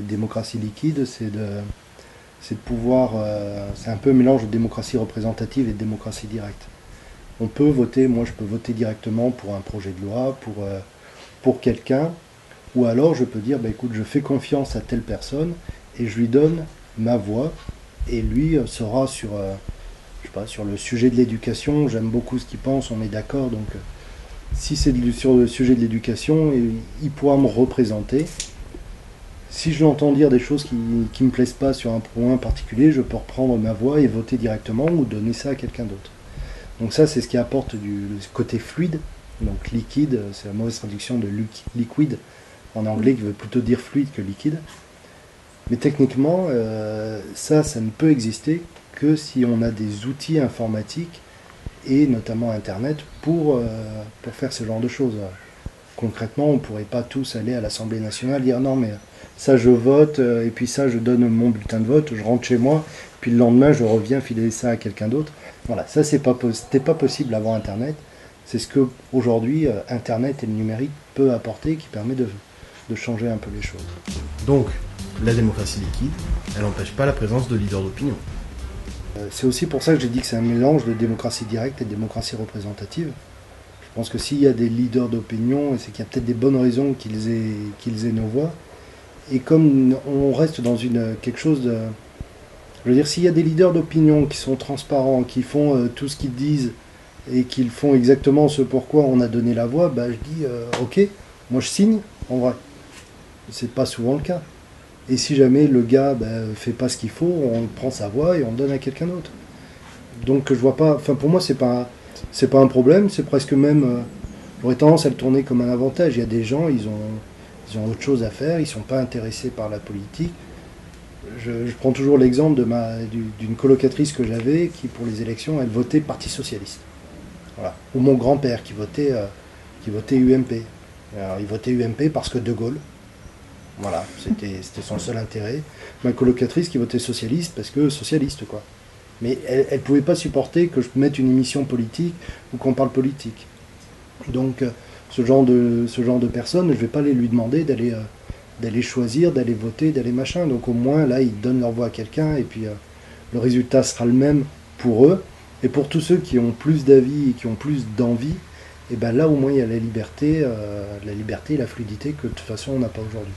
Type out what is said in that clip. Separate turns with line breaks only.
démocratie liquide, c'est de pouvoir... c'est un peu un mélange de démocratie représentative et de démocratie directe. On peut voter, moi je peux voter directement pour un projet de loi, pour quelqu'un, ou alors je peux dire, bah, écoute, je fais confiance à telle personne et je lui donne ma voix, et lui sera je sais pas, sur le sujet de l'éducation, j'aime beaucoup ce qu'il pense, on est d'accord, donc si c'est sur le sujet de l'éducation, il pourra me représenter. Si je l'entends dire des choses qui ne me plaisent pas sur un point particulier, je peux reprendre ma voix et voter directement ou donner ça à quelqu'un d'autre. Donc ça, c'est ce qui apporte le côté fluide. Donc liquide, c'est la mauvaise traduction de liquid en anglais, qui veut plutôt dire fluide que liquide. Mais techniquement, ça ne peut exister que si on a des outils informatiques et notamment Internet pour faire ce genre de choses. Concrètement, on ne pourrait pas tous aller à l'Assemblée nationale et dire non mais ça je vote et puis ça je donne mon bulletin de vote, je rentre chez moi, puis le lendemain je reviens filer ça à quelqu'un d'autre. Voilà, ça c'était pas possible avant Internet. C'est ce que aujourd'hui Internet et le numérique peut apporter, qui permet de changer un peu les choses.
Donc, la démocratie liquide, elle n'empêche pas la présence de leaders d'opinion.
C'est aussi pour ça que j'ai dit que c'est un mélange de démocratie directe et de démocratie représentative. Je pense que s'il y a des leaders d'opinion, c'est qu'il y a peut-être des bonnes raisons qu'ils aient nos voix. Et comme on reste dans quelque chose de... Je veux dire, s'il y a des leaders d'opinion qui sont transparents, qui font tout ce qu'ils disent et qu'ils font exactement ce pourquoi on a donné la voix, bah, je dis ok, moi je signe, en vrai. C'est pas souvent le cas. Et si jamais le gars fait pas ce qu'il faut, on prend sa voix et on donne à quelqu'un d'autre. Donc je vois pas... Enfin pour moi c'est pas un problème, c'est presque même... j'aurais tendance à le tourner comme un avantage. Il y a des gens, ils ont autre chose à faire, ils sont pas intéressés par la politique. Je prends toujours l'exemple d'une colocatrice que j'avais qui, pour les élections, elle votait Parti Socialiste. Voilà. Ou mon grand-père qui votait UMP. Alors, il votait UMP parce que De Gaulle. Voilà, c'était son seul intérêt. Ma colocatrice qui votait socialiste parce que socialiste, quoi. Mais elle ne pouvait pas supporter que je mette une émission politique ou qu'on parle politique. Donc, ce genre de personnes, je ne vais pas lui demander d'aller choisir, d'aller voter, d'aller machin. Donc au moins, là, ils donnent leur voix à quelqu'un et puis le résultat sera le même pour eux. Et pour tous ceux qui ont plus d'avis et qui ont plus d'envie, et ben là, au moins, il y a la liberté et la fluidité que de toute façon, on n'a pas aujourd'hui.